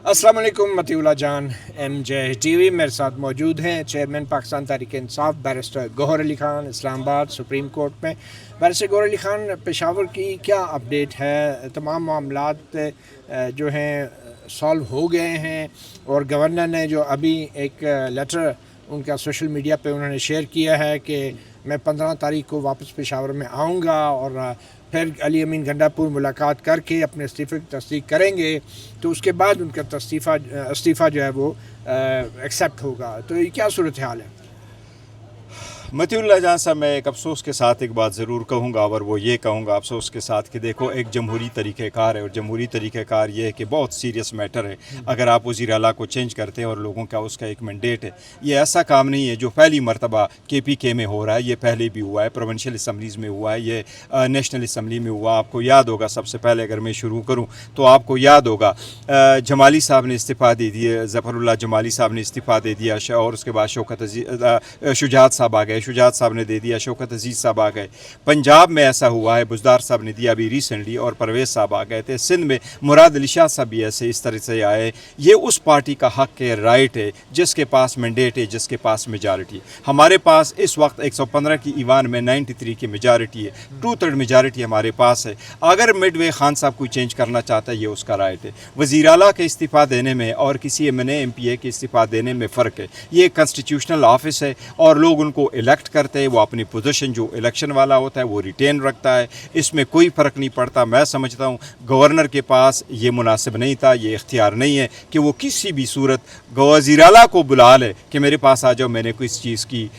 अस्सलाम वालेकुम मतीउल्लाह जान MJ TV मेरे साथ मौजूद हैं chairman Pakistan Tehreek Insaf barrister Gohar Ali Khan Islamabad supreme court में। बैरिस्टर गौहर अली खान, पेशावर की क्या अपडेट है? तमाम मामलात जो हैं सॉल्व हो गए हैं और गवर्नर ने जो अभी एक लेटर उनका सोशल मीडिया पे उन्होंने शेयर किया है कि मैं 15 तारीख को वापस पेशावर में आऊँगा और फिर अली अमीन गंडापुर मुलाकात करके अपने इस्तीफ़े की तस्दीक करेंगे, तो उसके बाद उनका इस्तीफ़ा जो है वो एक्सेप्ट होगा। तो ये क्या सूरत हाल है? मतीउल्लाह जान साहब, मैं एक अफसोस के साथ एक बात ज़रूर कहूँगा और वो ये कहूँगा अफसोस के साथ कि देखो, एक जमहूरी तरीक़ेकार है और जमहूरी तरीक़ेकार ये है कि बहुत सीरियस मैटर है। अगर आप वज़ीर आला को चेंज करते हैं और लोगों का उसका एक मैंडेट है, ये ऐसा काम नहीं है जो पहली मरतबा KPK में हो रहा है। ये पहले भी हुआ है, प्रोविंशियल असम्बलीज़ में हुआ है, ये नेशनल असम्बली में हुआ। आपको याद होगा, सबसे पहले अगर मैं शुरू करूँ तो आपको याद होगा जमाली साहब ने इस्तीफ़ा दे दिया, ज़फ़रुल्लाह जमाली साहब ने इस्तीफ़ा दे दिया और उसके बाद शुजात साहब आ गए, शुजात साहब ने दे दिया, शौकत अजीज़ साहब आ गए। पंजाब में ऐसा हुआ है, बुज़दार साहब ने दिया अभी रिसेंटली और परवेज़ साहब आ गए थे। सिंध में मुराद अली शाह साहब भी ऐसे इस तरह से आए। ये उस पार्टी का हक़ है, राइट है, जिसके पास मैंडेट है, जिसके पास मेजॉरिटी। हमारे पास इस वक्त 115 की ईवान में 93 की मेजॉरिटी है, 2/3 मेजॉरिटी हमारे पास है। अगर मिडवे खान साहब कोई चेंज करना चाहता है, ये उसका राइट है। वज़ीर आला के इस्तीफ़ा देने में और किसी MNA MPA के इस्तीफ़ा देने में फ़र्क है। ये कॉन्स्टिट्यूशनल ऑफिस है और लोग उनको इलेक्ट करते हैं। वो अपनी पोजीशन जो इलेक्शन वाला होता है वो रिटेन रखता है, इसमें कोई फ़र्क नहीं पड़ता। मैं समझता हूँ गवर्नर के पास ये मुनासिब नहीं था, ये इख्तियार नहीं है कि वो किसी भी सूरत वज़ीर आला को बुला ले कि मेरे पास आ जाओ, मैंने कोई इस चीज़ की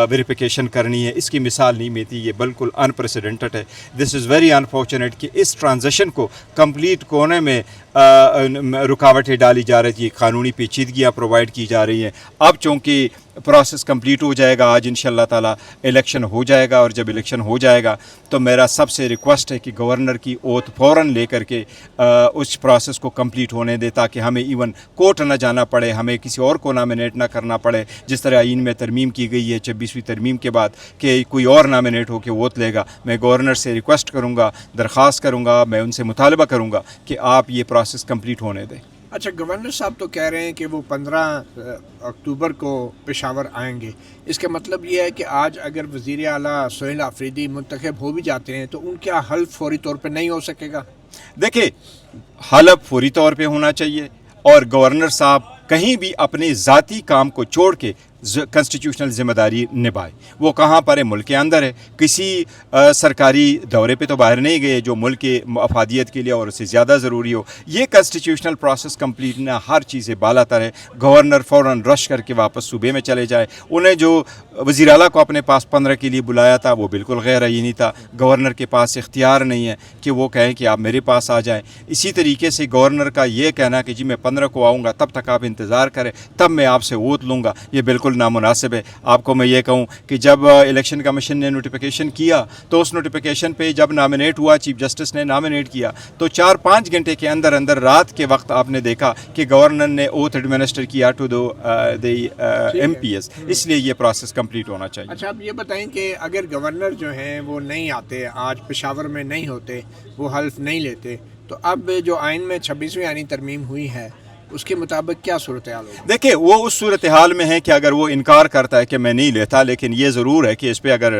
वेरिफिकेशन करनी है। इसकी मिसाल नहीं मिलती, ये बिल्कुल अनप्रेसिडेंटेड है। दिस इज़ वेरी अनफॉर्चुनेट कि इस ट्रांजिशन को कंप्लीट होने में रुकावटें डाली जा रही थी, कानूनी पेचीदगियाँ प्रोवाइड की जा रही हैं। अब चूँकि प्रोसेस कंप्लीट हो जाएगा, आज इंशाल्लाह ताला इलेक्शन हो जाएगा और जब इलेक्शन हो जाएगा तो मेरा सबसे रिक्वेस्ट है कि गवर्नर की ओथ फ़ौरन लेकर के उस प्रोसेस को कंप्लीट होने दे, ताकि हमें इवन कोर्ट ना जाना पड़े, हमें किसी और को नामिनेट ना करना पड़े। जिस तरह आईन में तरमीम की गई है 26वीं तरमीम के बाद कि कोई और नामिनेट हो के वोट लेगा। मैं गवर्नर से रिक्वेस्ट करूँगा, दरख्वास्त करूँगा, मैं उनसे मुतालबा करूँगा कि आप ये प्रोसेस कंप्लीट होने दें। अच्छा, गवर्नर साहब तो कह रहे हैं कि वो 15 अक्टूबर को पेशावर आएंगे। इसका मतलब ये है कि आज अगर वज़ीर आला सोहेल आफरीदी मुंतखब हो भी जाते हैं तो उनका हल्फ फौरी तौर पे नहीं हो सकेगा। देखिए, हल्फ फौरी तौर पे होना चाहिए और गवर्नर साहब कहीं भी अपने ज़ाती काम को छोड़ के कॉन्स्टिट्यूशनल ज़िम्मेदारी निभाए। वो कहाँ पर है? मुल्क के अंदर है। किसी सरकारी दौरे पे तो बाहर नहीं गए जो मुल्क के अफादियत के लिए और उससे ज़्यादा ज़रूरी हो। ये कॉन्स्टिट्यूशनल प्रोसेस कंप्लीट ना, हर चीज़ें बालातर है। गवर्नर फ़ौरन रश करके वापस सूबे में चले जाए। उन्हें जो वज़ीर आला को अपने पास 15 के लिए बुलाया था वो बिल्कुल गैर आईनी था। गवर्नर के पास इख्तियार नहीं है कि वो कहें कि आप मेरे पास आ जाएँ। इसी तरीके से गवर्नर का ये कहना कि जी मैं 15 को आऊँगा, तब तक आप इंतज़ार करें, तब मैं आपसे वोट लूँगा, ये बिल्कुल नामुनासिब है। आपको मैं ये कहूँ कि जब इलेक्शन कमीशन ने नोटिफिकेशन किया तो उस नोटिफिकेशन पे जब नामिनेट हुआ, चीफ जस्टिस ने नामिनेट किया, तो 4-5 घंटे के अंदर अंदर रात के वक्त आपने देखा कि गवर्नर ने ओथ एडमिनिस्टर किया टू द MPs। इसलिए ये प्रोसेस कंप्लीट होना चाहिए। अच्छा, आप ये बताएं कि अगर गवर्नर जो हैं वो नहीं आते, आज पेशावर में नहीं होते, वो हल्फ नहीं लेते, तो अब जो आइन में 26वीं आईनी तरमीम हुई है उसके मुताबिक क्या सूरत हाल होगी? देखिए, वो उस सूरत हाल में है कि अगर वो इनकार करता है कि मैं नहीं लेता, लेकिन ये ज़रूर है कि इस पर अगर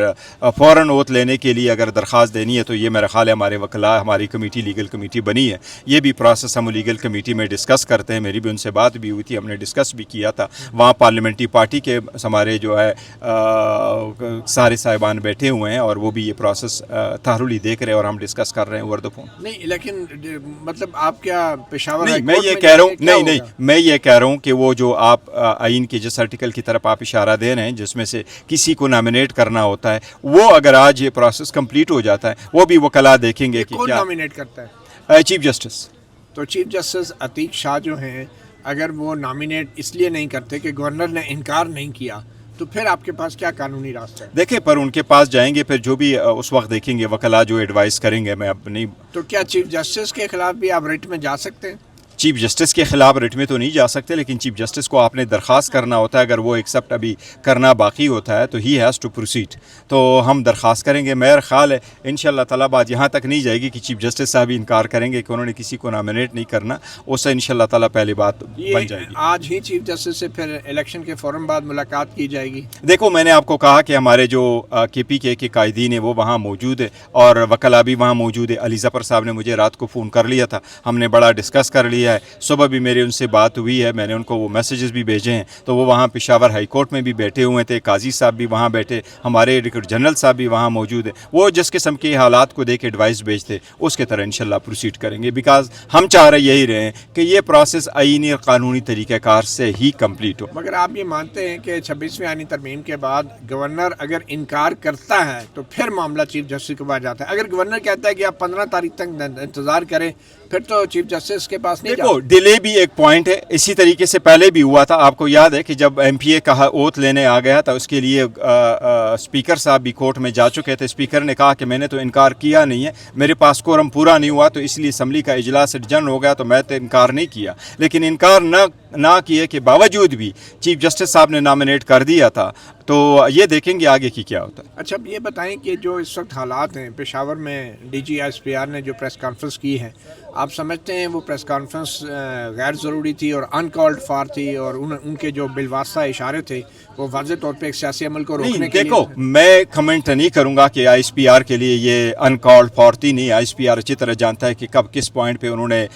फ़ौरन ओथ लेने के लिए अगर दरख्वास्त देनी है तो ये मेरा ख्याल है हमारे वकला, हमारी कमेटी, लीगल कमेटी बनी है, ये भी प्रोसेस हम लीगल कमेटी में डिस्कस करते हैं। मेरी भी उनसे बात भी हुई थी, हमने डिस्कस भी किया था। वहाँ पार्लियामेंट्री पार्टी के हमारे जो है सारे साहिबान बैठे हुए हैं और वो भी ये प्रोसेस थारूली देख रहे हैं और हम डिस्कस कर रहे हैं ओवर द फोन। नहीं, लेकिन मतलब आप क्या पेशावर नहीं, मैं ये कह रहा हूँ, नहीं, मैं ये कह रहा हूँ कि वो जो आप आइन के जिस आर्टिकल की तरफ आप इशारा दे रहे हैं जिसमें से किसी को नॉमिनेट करना होता है, वो अगर आज ये प्रोसेस कंप्लीट हो जाता है, वो भी वकला देखेंगे कि कौन क्या नॉमिनेट करता है। Chief justice. तो चीफ जस्टिस अतीक शाह जो हैं, अगर वो नॉमिनेट इसलिए नहीं करते कि गवर्नर ने इनकार नहीं किया, तो फिर आपके पास क्या कानूनी रास्ता है? देखिए, पर उनके पास जाएंगे, फिर जो भी उस वक्त देखेंगे, वकला जो एडवाइस करेंगे। मैं अब नहीं। तो क्या चीफ जस्टिस के खिलाफ भी आप रिट में जा सकते हैं? چیف جسٹس کے خلاف رٹ میں تو نہیں جا سکتے، لیکن چیف جسٹس کو آپ نے درخواست کرنا ہوتا ہے، اگر وہ ایکسیپٹ ابھی کرنا باقی ہوتا ہے تو ہی ہیز ٹو پروسیڈ. تو ہم درخواست کریں گے. میرا خیال ہے انشاءاللہ تعالیٰ بات یہاں تک نہیں جائے گی کہ چیف جسٹس صاحب انکار کریں گے کہ انہوں نے کسی کو نامنیٹ نہیں کرنا. اس سے انشاءاللہ تعالیٰ پہلی بات بن جائے گی. آج ہی چیف جسٹس سے پھر الیکشن کے فوراً بعد ملاقات کی جائے گی. دیکھو میں نے آپ کو کہا کہ ہمارے جو کے پی کے قائدین ہیں وہ وہاں موجود ہے اور وکلاء بھی وہاں موجود ہے. علی ظفر صاحب نے مجھے رات کو فون کر لیا تھا، ہم نے بڑا ڈسکس کر لیا ہے. صبح بھی میرے ان سے بات ہوئی ہے، میں نے ان کو وہ میسیجز بھی بھیجے ہیں. تو وہ وہاں پشاور ہائی کورٹ میں بھی بیٹھے ہوئے تھے، قاضی صاحب بھی وہاں بیٹھے، ہمارے ایڈوکیٹ جنرل صاحب بھی وہاں موجود ہے. وہ جس قسم کے حالات کو دیکھ ایڈوائس بھیجتے اس کے طرح انشاءاللہ پروسیڈ کریں گے. بیکاز ہم چاہ رہے یہی رہے ہیں کہ یہ پروسیس آئینی اور قانونی طریقہ کار سے ہی کمپلیٹ ہو. مگر آپ یہ مانتے ہیں کہ 26ویں آئینی ترمیم کے بعد گورنر اگر انکار کرتا ہے تو پھر معاملہ چیف جسٹس کے پاس جاتا ہے؟ اگر گورنر کہتا ہے کہ آپ 15 تاریخ تک انتظار کریں پھر تو چیف جسٹس کے پاس نہیں دیکھو ڈیلے بھی ایک پوائنٹ ہے. اسی طریقے سے پہلے بھی ہوا تھا، آپ کو یاد ہے کہ جب ایم پی اے کا اوتھ لینے آ گیا تھا اس کے لیے اسپیکر صاحب بھی کورٹ میں جا چکے تھے. اسپیکر نے کہا کہ میں نے تو انکار کیا نہیں ہے، میرے پاس کورم پورا نہیں ہوا تو اس لیے اسمبلی کا اجلاس ایڈجرن ہو گیا تو میں تو انکار نہیں کیا. لیکن انکار نہ کیے کے باوجود بھی چیف جسٹس صاحب نے نامنیٹ کر دیا تھا. تو یہ دیکھیں گے آگے کی کیا ہوتا ہے. اچھا اب یہ بتائیں کہ جو اس وقت حالات ہیں پشاور میں، D G S P R نے جو پریس کانفرنس کی ہے، آپ سمجھتے ہیں وہ پریس کانفرنس غیر ضروری تھی اور ان کالڈ فار تھی، اور ان کے جو بالواسطہ اشارے تھے وہ واضح طور پہ ایک سیاسی عمل کو روکنے کے لیے؟ دیکھو میں کمنٹ نہیں کروں گا کہ آئی ایس پی آر کے لیے یہ ان کالڈ فار تھی. نہیں، آئی ایس پی آر اچھی طرح جانتا ہے کہ کب کس پوائنٹ پہ انہوں نے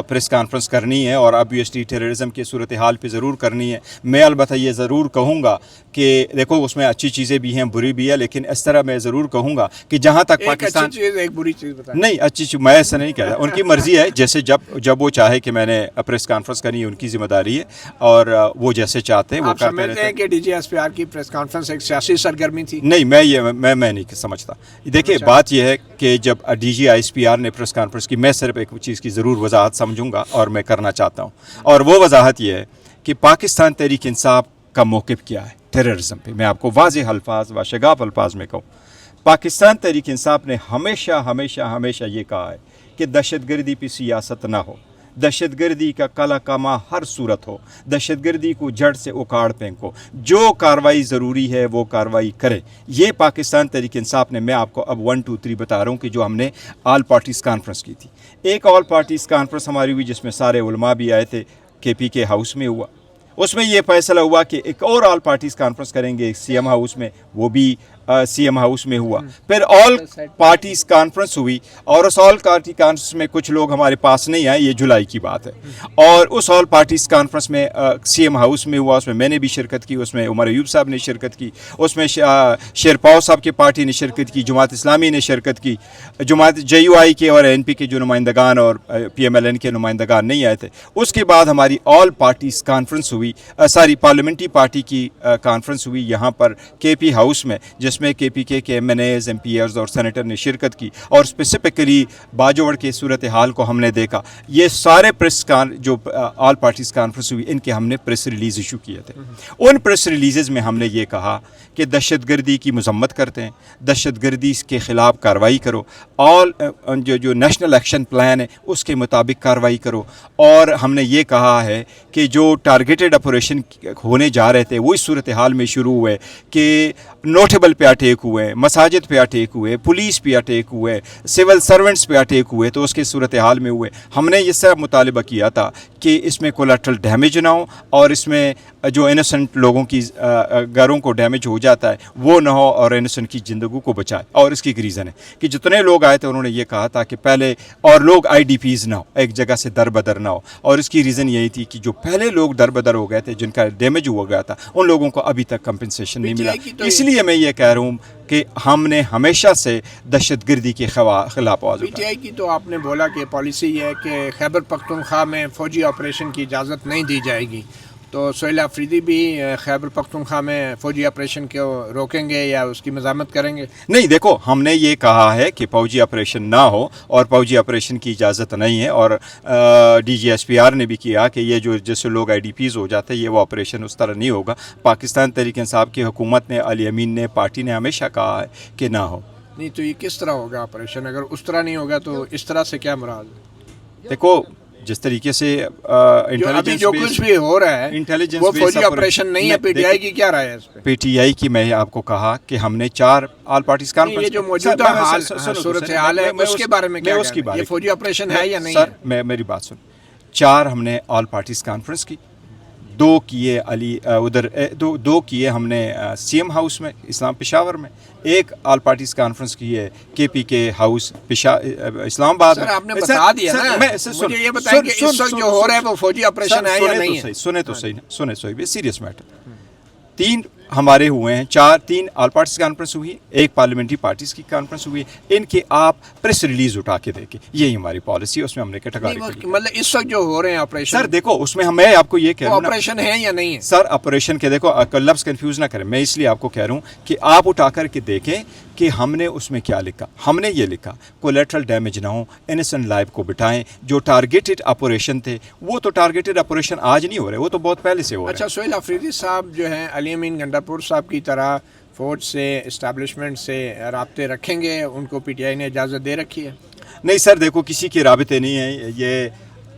پریس کانفرنس کرنی ہے اور obviously ٹیررزم کی صورتحال پہ ضرور کرنی ہے. میں البتہ یہ ضرور کہوں گا کہ دیکھو اس میں اچھی چیزیں بھی ہیں بری بھی ہے، لیکن اس طرح میں ضرور کہوں گا کہ جہاں تک پاکستان اچھی چیز ایک بری چیز بتائیں. نہیں اچھی چیز میں ایسا نہیں کہتا، ان کی مرضی ہے. جیسے جب وہ چاہے کہ میں نے پریس کانفرنس کرنی ہے ان کی ذمہ داری ہے اور وہ جیسے چاہتے ہیں وہ آپ کرتے سمجھتے رہتے ہیں ہیں. کہ D G S P R کی پریس کانفرنس ایک سیاسی سرگرمی تھی؟ نہیں میں نہیں سمجھتا. دیکھیے بات یہ ہے کہ جب D G I S P R نے پریس کانفرنس کی، میں صرف ایک چیز کی ضرور وضاحت سمجھوں گا اور میں کرنا چاہتا ہوں، اور وہ وضاحت یہ ہے کہ پاکستان تحریک انصاف کا موقف کیا ہے ٹیررزم پہ. میں آپ کو واضح الفاظ و شگاف الفاظ میں کہوں، پاکستان تحریک انصاف نے ہمیشہ ہمیشہ ہمیشہ یہ کہا ہے کہ دہشت گردی پہ سیاست نہ ہو، دہشت گردی کا کالا کما ہر صورت ہو، دہشت گردی کو جڑ سے اکاڑ پھینکو، جو کاروائی ضروری ہے وہ کاروائی کرے. یہ پاکستان تحریک انصاف نے، میں آپ کو اب 1 2 3 بتا رہا ہوں کہ جو ہم نے آل پارٹیز کانفرنس کی تھی. ایک آل پارٹیز کانفرنس ہماری ہوئی جس میں سارے علماء بھی آئے تھے، کے پی کے ہاؤس میں ہوا. اس میں یہ فیصلہ ہوا کہ ایک اور آل پارٹیز کانفرنس کریں گے سی ایم ہاؤس میں، وہ بھی سی ایم ہاؤس میں ہوا. پھر آل پارٹیز کانفرنس ہوئی اور اس آل پارٹی کانفرنس میں کچھ لوگ ہمارے پاس نہیں آئے، یہ جولائی کی بات ہے. اور اس آل پارٹیز کانفرنس میں سی ایم ہاؤس میں ہوا، اس میں نے بھی شرکت کی، اس میں عمر ایوب صاحب نے شرکت کی، اس میں شیرپاؤ صاحب کی پارٹی نے شرکت کی، جماعت اسلامی نے شرکت کی، جماعت جے یو آئی کے اور این پی کے جو نمائندگان اور پی ایم ایل این کے نمائندگان نہیں آئے تھے. اس کے بعد ہماری آل پارٹیز کانفرنس ہوئی، پارلیمنٹری پارٹی کی کانفرنس ہوئی یہاں پر کے پی ہاؤس میں، جس میں کے پی کے MNAs, MPAs اور سینیٹر نے شرکت کی. اور اسپیسیفکلی باجوڑ کے صورتحال کو ہم نے دیکھا. یہ سارے جو آل پارٹیز کانفرنس ہوئی ان کے ہم نے پریس ریلیز ایشو کیے تھے. ان پریس ریلیزز میں ہم نے یہ کہا کہ دہشت گردی کی مذمت کرتے ہیں، دہشت گردی کے خلاف کارروائی کرو، جو نیشنل ایکشن پلان ہے اس کے مطابق کارروائی کرو. اور ہم نے یہ کہا ہے کہ جو ٹارگیٹڈ آپریشن ہونے جا رہے تھے وہ اس صورتحال میں شروع ہوئے کہ نوٹیبل پہ اٹیک ہوئے، مساجد پہ اٹیک ہوئے، پولیس پہ اٹیک ہوئے، سول سرونٹس پہ اٹیک ہوئے، تو اس کے صورتحال میں ہوئے. ہم نے اس طرح مطالبہ کیا تھا کہ اس میں کولیٹرل ڈیمیج نہ ہو اور اس میں جو انوسنٹ لوگوں کی گھروں کو ڈیمیج ہو جاتا ہے وہ نہ ہو اور انوسنٹ کی زندگی کو بچائے. اور اس کی ایک ریزن ہے کہ جتنے لوگ آئے تھے انہوں نے یہ کہا تھا کہ پہلے اور لوگ آئی ڈی پیز نہ ہو، ایک جگہ سے در بدر نہ ہو. اور اس کی ریزن یہی تھی کہ جو پہلے لوگ در بدر ہو گئے تھے، جن کا ڈیمیج ہوا گیا تھا، ان لوگوں کو ابھی تک کمپنسیشن نہیں ملا. اس لیے میں یہ کہہ رہا ہوں کہ ہم نے ہمیشہ سے دہشت گردی کے خلاف آواز پی ٹی آئی کی تو آپ نے بولا کہ پالیسی یہ ہے کہ خیبر پختونخوا میں فوجی آپریشن کی اجازت نہیں دی جائے گی، تو سہیل آفریدی بھی خیبر پختونخوا میں فوجی آپریشن کو روکیں گے یا اس کی مزاحمت کریں گے؟ نہیں، دیکھو ہم نے یہ کہا ہے کہ فوجی آپریشن نہ ہو اور فوجی آپریشن کی اجازت نہیں ہے. اور D G S P R نے بھی کیا کہ یہ جو جیسے لوگ آئی ڈی پیز ہو جاتے ہیں یہ وہ آپریشن اس طرح نہیں ہوگا. پاکستان تحریک انصاف کی حکومت نے، علی امین نے، پارٹی نے ہمیشہ کہا ہے کہ نہ ہو. نہیں تو یہ کس طرح ہوگا آپریشن؟ اگر اس طرح نہیں ہوگا تو اس طرح سے کیا مراد ہے؟ دیکھو जिस तरीके से जो अभी जो कुछ भी हो रहा है इंटेलिजेंस वो फौजी ऑपरेशन नहीं है, पीटीआई की क्या राय है इस पे? पीटीआई की मैं आपको कहा कि हमने 4 ऑल पार्टीज कॉन्फ्रेंस, ये जो मौजूदा हाल सूरत हाल है उसके बारे में क्या कहना है? ये फौजी ऑपरेशन है या नहीं सर मेरी बात सुन, 4 हमने ऑल पार्टीज कॉन्फ्रेंस की, 2 किए उधर दो किए हमने सीएम हाउस में इस्लाम पेशावर में, 1 ऑल पार्टीज कॉन्फ्रेंस की है केपीके हाउस इस्लामाबाद में। सर आपने बता दिया ना, मुझे ये बताएं कि इस वक्त जो हो रहा है वो फौजी ऑपरेशन है या नहीं है? सुने तो सही सीरियस मैटर। 3 हमारे हुए हैं, 3 ऑल पार्टीज कॉन्फ्रेंस हुई, 1 पार्लियामेंट्री पार्टीज की कॉन्फ्रेंस हुई। इनकी आप प्रेस रिलीज उठा के देखें, यही हमारी पॉलिसी है, उसमें हमने कैटेगरी मतलब इस वक्त जो हो रहे हैं ऑपरेशन, सर देखो उसमें मैं आपको ये कह रहा हूं ऑपरेशन है या नहीं है? सर ऑपरेशन के देखो लफ्ज़ कंफ्यूज ना करें, मैं इसलिए आपको कह रहा हूं कि आप उठा करके देखें कि हमने उसमें क्या लिखा। हमने ये लिखा कोलेटरल डैमेज ना हो, इनोसेंट लाइफ को बिठाएं। जो टारगेटेड ऑपरेशन थे वो तो टारगेटेड ऑपरेशन आज नहीं हो रहे, वो तो बहुत पहले से हो रहे हैं। अच्छा, सोहेल अफरीदी साहब जो हैं अली अमीन गंडापुर साहब की तरह फ़ौज से इस्टेब्लिशमेंट से राब्ते रखेंगे, उनको पीटीआई ने इजाज़त दे रखी है? नहीं सर देखो किसी के राबते नहीं है, ये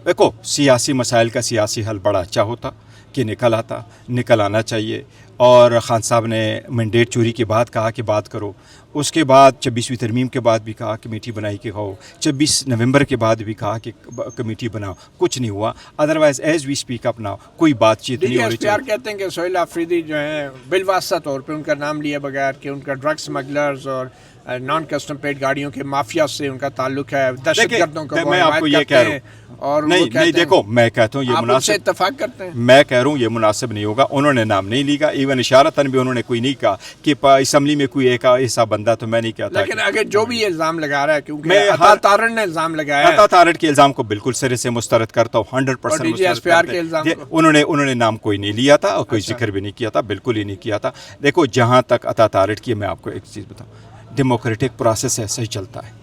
देखो सियासी मसाइल का सियासी हल बड़ा अच्छा होता कि निकल आना चाहिए। और ख़ान साहब ने मैंडेट चोरी के बाद कहा कि बात करो, उसके बाद 26वीं तरमीम के बाद भी कहा कमेटी बनाई के खाओ, 26 नवंबर के बाद भी कहा कि कमेटी बनाओ, कुछ नहीं हुआ। Otherwise as we speak up now कोई बातचीत नहीं हो रही। कहते हैं कि सोहेल अफरीदी जो है बिलवास्ता तौर पे उनका नाम लिए बगैर कि उनका ड्रग स्मगलर्स और नॉन कस्टम पेड गाड़ियों के माफिया से उनका ताल्लुक है, दहशतगर्दों का मैं आपको ये कह रहा हूँ और नहीं देखो मैं कहता हूँ ये मुनासिब, इत्तेफाक करते हैं, मैं कह रहा हूँ ये मुनासिब नहीं होगा। उन्होंने नाम नहीं लिया, इवन इशारतन भी उन्होंने कोई नहीं कहा कि असम्बली में कोई एक ऐसा बंदा, तो मैं नहीं कहता। लेकिन अगर जो भी इल्ज़ाम लगा रहा है, क्योंकि अता तारड़ ने इल्ज़ाम लगाया, अता तारड़ के इल्ज़ाम को बिल्कुल सिरे से मुस्तरद करता हूँ, 100% उन्होंने नाम कोई नहीं लिया था और कोई जिक्र भी नहीं किया था, बिल्कुल ही नहीं किया था। देखो जहाँ तक अता तारड़ की, मैं आपको एक चीज़ बताऊँ, डेमोक्रेटिक प्रोसेस ऐसा ही चलता है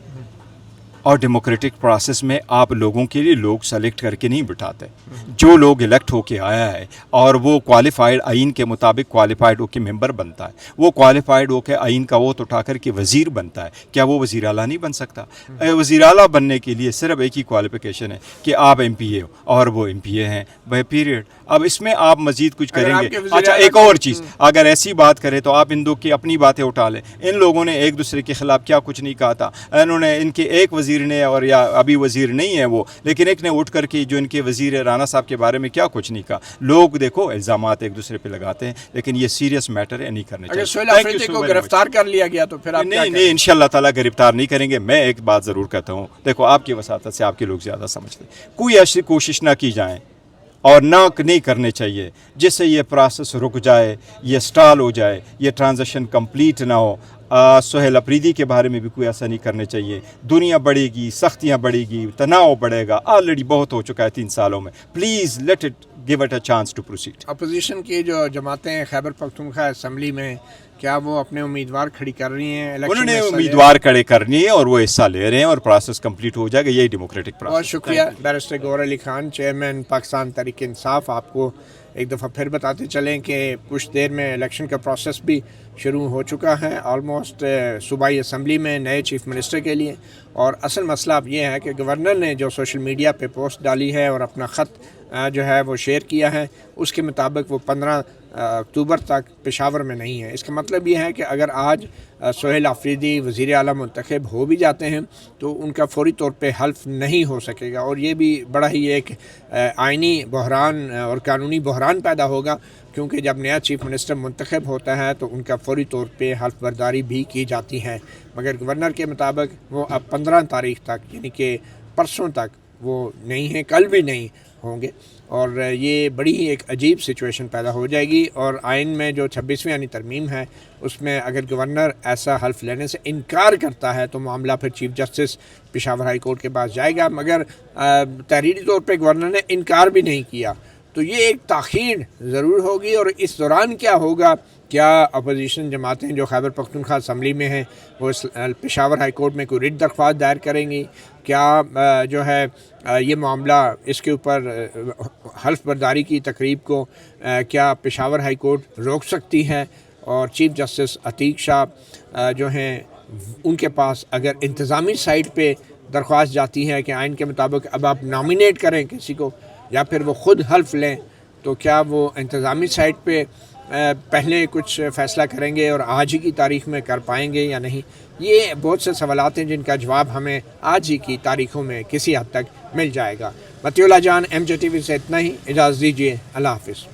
और डेमोक्रेटिक प्रोसेस में आप लोगों के लिए लोग सेलेक्ट करके नहीं बिठाते। जो लोग इलेक्ट होके आया है और वो क्वालिफाइड आइन के मुताबिक क्वालिफाइड होके मेंबर बनता है, वो क्वालिफाइड होके आइन का वोट उठा करके वज़ीर बनता है, क्या वो वज़ीर आला नहीं बन सकता? वज़ीर आला बनने के लिए सिर्फ एक ही क्वालिफिकेशन है कि आप MPA हो और वो MPA हैं, वह पीरियड। अब इसमें आप मज़ीद कुछ करेंगे। अच्छा एक और चीज़, अगर ऐसी बात करें तो आप इन दो की अपनी बातें उठा लें। इन लोगों ने एक दूसरे के ख़िलाफ़ क्या कुछ नहीं कहा था। इन्होंने इनके एक वज़ीर ने, और या अभी वज़ीर नहीं है वो, लेकिन एक ने उठ करके जो इनके वज़ीर राना साहब के बारे में क्या कुछ नहीं कहा। लोग देखो इल्ज़ामात एक दूसरे पे लगाते हैं, लेकिन ये सीरियस मैटर है, नहीं करने चाहिए। सोहेल अफरीदी को गिरफ्तार कर लिया गया तो फिर आप नहीं इंशाअल्लाह ताला गिरफ्तार नहीं करेंगे। मैं एक बात ज़रूर कहता हूँ, देखो आपकी वसातत से आपके लोग ज़्यादा समझते, कोई ऐसी कोशिश ना की जाए और ना नहीं करने चाहिए जिससे ये प्रोसेस रुक जाए, ये स्टॉल हो जाए, ये ट्रांजेक्शन कंप्लीट ना हो। सोहेल अफरीदी के बारे में भी कोई ऐसा नहीं करने चाहिए। दुनिया बढ़ेगी, सख्तियाँ बढ़ेगी, तनाव बढ़ेगा, ऑलरेडी बहुत हो चुका है 3 सालों में। Please let it give it a chance to proceed. Opposition की जो जमातें हैं खैबर पख्तूनख्वा असम्बली में, क्या वो अपने उम्मीदवार खड़ी कर रही हैं? उन्होंने उम्मीदवार खड़े करनी है और वो हिस्सा ले रहे हैं और प्रोसेस कंप्लीट हो जाएगा, यही डेमोक्रेटिक प्रोसेस। बहुत शुक्रिया बैरिस्टर गौहर अली खान, चेयरमैन पाकिस्तान तहरीक इंसाफ। आपको एक दफ़ा फिर बताते चलें कि कुछ देर में इलेक्शन का प्रोसेस भी शुरू हो चुका है ऑलमोस्ट सूबाई असम्बली में नए चीफ मिनिस्टर के लिए। और असल मसला अब ये है कि गवर्नर ने जो सोशल मीडिया पे पोस्ट डाली है और अपना ख़त जो है वो शेयर किया है, उसके मुताबिक वो 15 अक्टूबर तक पेशावर में नहीं है। इसका मतलब ये है कि अगर आज सोहेल अफरीदी वज़ीर आला मुंतखब हो भी जाते हैं तो उनका फौरी तौर पे हल्फ नहीं हो सकेगा, और ये भी बड़ा ही एक आइनी बहरान और कानूनी बहरान पैदा होगा, क्योंकि जब नया चीफ मिनिस्टर मुंतखब होता है तो उनका फौरी तौर पे हल्फ बर्दारी भी की जाती है। मगर गवर्नर के मुताबिक वो अब 15 तारीख तक, यानी कि परसों तक वो नहीं है, कल भी नहीं होंगे, और ये बड़ी ही एक अजीब सिचुएशन पैदा हो जाएगी। और आइन में जो 26वीं यानी तरमीम है उसमें अगर गवर्नर ऐसा हल्फ लेने से इनकार करता है तो मामला फिर chief justice Peshawar high court के पास जाएगा। मगर तहरीरी तौर पे गवर्नर ने इनकार भी नहीं किया, तो ये एक ताख़ीर ज़रूर होगी। और इस दौरान क्या होगा, क्या अपोजिशन जमातें जो खैबर पख्तूनख्वा असम्बली में हैं वो पेशावर हाई कोर्ट में कोई रिट दरख्वास्त दायर करेंगी? क्या जो है ये मामला, इसके ऊपर हल्फ बर्दारी की तकरीब को क्या पेशावर हाई कोर्ट रोक सकती है? और चीफ जस्टिस अतीक शाह जो हैं उनके पास अगर इंतज़ामी साइड पे درخواست جاتی ہے کہ آئین کے مطابق اب آپ نامینیٹ کریں کسی کو یا پھر وہ خود حلف لیں، تو کیا وہ انتظامی سائٹ پہ پہلے کچھ فیصلہ کریں گے اور آج ہی کی تاریخ میں کر پائیں گے یا نہیں؟ یہ بہت سے سوالات ہیں جن کا جواب ہمیں آج ہی کی تاریخوں میں کسی حد تک مل جائے گا۔ مطیع اللہ جان، MJ TV سے اتنا ہی، اجازت دیجیے، اللہ حافظ۔